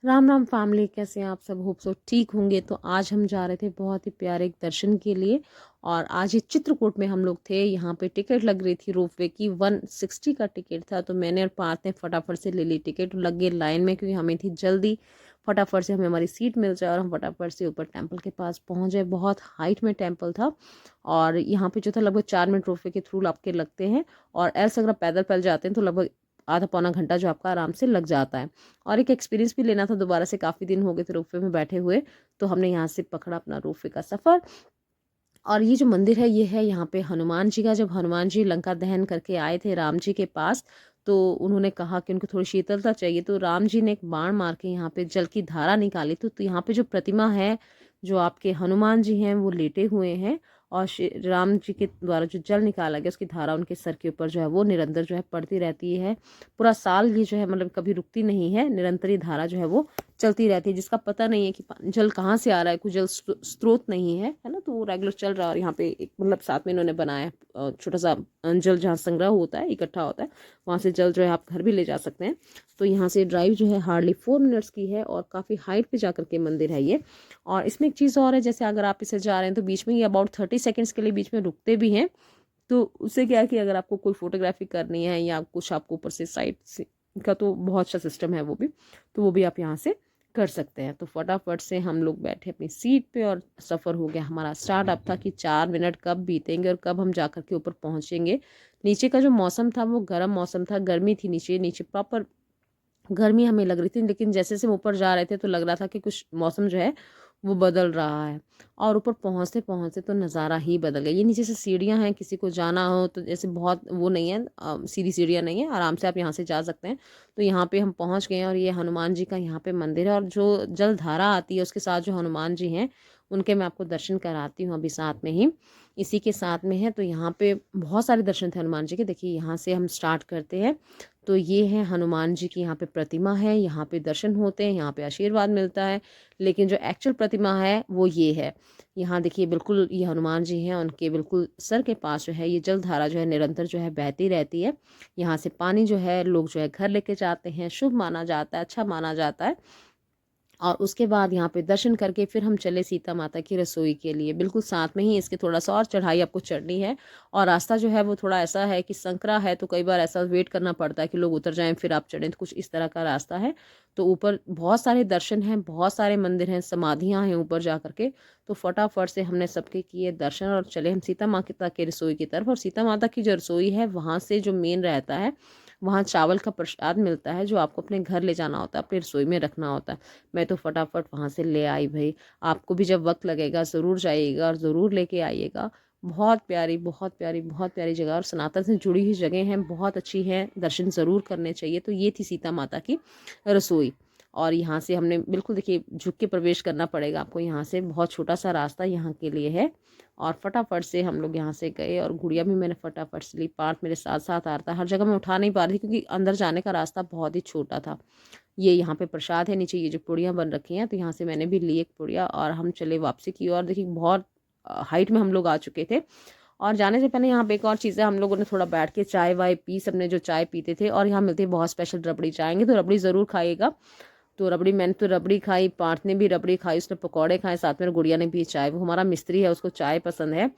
Ram Ram family, कैसे हैं आप सब? होप सो ठीक होंगे। तो आज हम जा रहे थे बहुत ही प्यारे एक दर्शन के लिए। और आज ये चित्रकूट में हम लोग थे। यहाँ पे टिकट लग रही थी रोपवे की, 160 का टिकट था। तो मैंने और पार्थ ने फटाफट से ले ली टिकट, लग गए लाइन में क्योंकि हमें थी जल्दी, फटाफट से हमें हमारी सीट मिल जाए। और हम फटाफट से ऊपर टेम्पल के पास पहुँच गए। बहुत हाइट में टेम्पल था और यहाँ पे जो था लगभग 4 मिनट रोपवे के थ्रू आपके लगते हैं। और एल्स अगर पैदल पैदल जाते हैं तो लगभग आधा पौना घंटा जो आपका आराम से लग जाता है। और एक एक्सपीरियंस भी लेना था दोबारा से, काफ़ी दिन हो गए थे रोपवे में बैठे हुए। तो हमने यहाँ से पकड़ा अपना रोपवे का सफ़र। और ये जो मंदिर है, ये है यहाँ पे हनुमान जी का। जब हनुमान जी लंका दहन करके आए थे राम जी के पास, तो उन्होंने कहा कि उनको थोड़ी शीतलता चाहिए। तो राम जी ने एक बाण मार के यहाँ पे जल की धारा निकाली। तो यहाँ पे जो प्रतिमा है, जो आपके हनुमान जी हैं, वो लेटे हुए हैं। और राम जी के द्वारा जो जल निकाला गया, उसकी धारा उनके सर के ऊपर जो है वो निरंतर जो है पड़ती रहती है। पूरा साल ये जो है मतलब कभी रुकती नहीं है, निरंतर ये धारा जो है वो चलती रहती है। जिसका पता नहीं है कि जल कहाँ से आ रहा है, कोई जल स्रोत नहीं है ना, तो वो रेगुलर चल रहा है। और यहाँ पे एक मतलब साथ में इन्होंने बनाया छोटा सा जल जहाँ संग्रह होता है, इकट्ठा होता है, वहाँ से जल जो है आप घर भी ले जा सकते हैं। तो यहाँ से ड्राइव जो है हार्डली 4 मिनट्स की है और काफ़ी हाइट पे जाकर के मंदिर है ये। और इसमें एक चीज़ और है, जैसे अगर आप इसे जा रहे हैं तो बीच में ये अबाउट 30 सेकेंड्स के लिए बीच में रुकते भी हैं। तो उससे क्या है कि अगर आपको कोई फोटोग्राफी करनी है या कुछ आपको ऊपर से साइड से का, तो बहुत अच्छा सिस्टम है वो भी, तो वो भी आप यहाँ से कर सकते हैं। तो फटाफट से हम लोग बैठे अपनी सीट पे और सफ़र हो गया हमारा स्टार्ट। अब था कि 4 मिनट कब बीतेंगे और कब हम जाकर के ऊपर पहुँचेंगे। नीचे का जो मौसम था वो गर्म मौसम था, गर्मी थी नीचे, नीचे प्रॉपर गर्मी हमें लग रही थी। लेकिन जैसे जैसे हम ऊपर जा रहे थे तो लग रहा था कि कुछ मौसम जो है वो बदल रहा है। और ऊपर पहुँचते पहुँचते तो नज़ारा ही बदल गया। ये नीचे से सीढ़ियाँ हैं, किसी को जाना हो तो जैसे बहुत वो नहीं है, सीधी सीढ़ियाँ नहीं है, आराम से आप यहाँ से जा सकते हैं। तो यहाँ पे हम पहुँच गए हैं और ये हनुमान जी का यहाँ पे मंदिर है। और जो जल धारा आती है उसके साथ जो हनुमान जी हैं, उनके मैं आपको दर्शन कराती हूँ अभी साथ में ही, इसी के साथ में है। तो यहाँ पे बहुत सारे दर्शन थे हनुमान जी के। देखिए यहाँ से हम स्टार्ट करते हैं। तो ये है हनुमान जी की यहाँ पे प्रतिमा है, यहाँ पे दर्शन होते हैं, यहाँ पे आशीर्वाद मिलता है। लेकिन जो एक्चुअल प्रतिमा है वो ये है। यहाँ देखिए बिल्कुल ये हनुमान जी हैं, उनके बिल्कुल सर के पास जो है ये जल धारा जो है निरंतर जो है बहती रहती है। यहाँ से पानी जो है लोग जो है घर लेके जाते हैं, शुभ माना जाता है, अच्छा माना जाता है। और उसके बाद यहाँ पे दर्शन करके फिर हम चले सीता माता की रसोई के लिए। बिल्कुल साथ में ही इसके थोड़ा सा और चढ़ाई आपको चढ़नी है। और रास्ता जो है वो थोड़ा ऐसा है कि संकरा है, तो कई बार ऐसा वेट करना पड़ता है कि लोग उतर जाएं फिर आप चढ़ें, तो कुछ इस तरह का रास्ता है। तो ऊपर बहुत सारे दर्शन हैं, बहुत सारे मंदिर हैं, समाधियाँ हैं ऊपर जा करके। तो फटाफट से हमने सबके किए दर्शन और चले हम सीता माता की रसोई की तरफ। और सीता माता की जो रसोई है वहाँ से जो मेन रहता है, वहाँ चावल का प्रसाद मिलता है जो आपको अपने घर ले जाना होता है, अपनी रसोई में रखना होता है। मैं तो फटाफट वहाँ से ले आई भाई। आपको भी जब वक्त लगेगा ज़रूर जाइएगा और ज़रूर लेके आइएगा। बहुत प्यारी, बहुत प्यारी, बहुत प्यारी जगह और सनातन से जुड़ी हुई जगह हैं, बहुत अच्छी हैं, दर्शन ज़रूर करने चाहिए। तो ये थी सीता माता की रसोई। और यहाँ से हमने बिल्कुल देखिए झुक के प्रवेश करना पड़ेगा आपको, यहाँ से बहुत छोटा सा रास्ता यहाँ के लिए है। और फटाफट से हम लोग यहाँ से गए और गुड़िया भी मैंने फटाफट से ली। पार्थ मेरे साथ साथ आ रहा था, हर जगह मैं उठा नहीं पा रही थी क्योंकि अंदर जाने का रास्ता बहुत ही छोटा था। ये यहाँ पे प्रसाद है, नीचे ये जो पुड़ियाँ बन रखी हैं, तो यहाँ से मैंने भी ली एक पुड़िया और हम चले वापसी की ओर। देखिए बहुत हाइट में हम लोग आ चुके थे। और जाने से पहले यहाँ पे एक और चीज़ है, हम लोगों ने थोड़ा बैठ के चाय वाय पी, सबने जो चाय पीते थे। और यहाँ मिलती है बहुत स्पेशल रबड़ी, चाहेंगे तो रबड़ी ज़रूर खाइएगा। तो रबड़ी मैंने तो रबड़ी खाई, पार्थ ने भी रबड़ी खाई, उसने पकौड़े खाए, साथ में गुड़िया ने पी चाय। वो हमारा मिस्त्री है, उसको चाय पसंद है,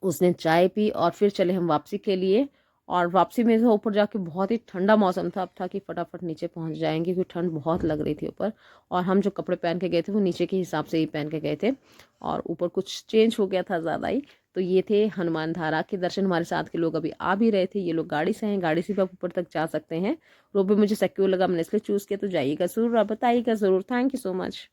उसने चाय पी। और फिर चले हम वापसी के लिए। और वापसी में तो ऊपर जाके बहुत ही ठंडा मौसम था, अब था कि फटाफट नीचे पहुंच जाएंगे क्योंकि ठंड बहुत लग रही थी ऊपर। और हम जो कपड़े पहन के गए थे वो नीचे के हिसाब से ही पहन के गए थे और ऊपर कुछ चेंज हो गया था ज़्यादा ही। तो ये थे हनुमान धारा के दर्शन। हमारे साथ के लोग अभी आ भी रहे थे, ये लोग गाड़ी से हैं, गाड़ी से भी आप ऊपर तक जा सकते हैं। रोप वे मुझे सिक्योर लगा, मैंने इसलिए चूज़ किया। तो जाइएगा ज़रूर और बताइएगा ज़रूर। Thank you so much.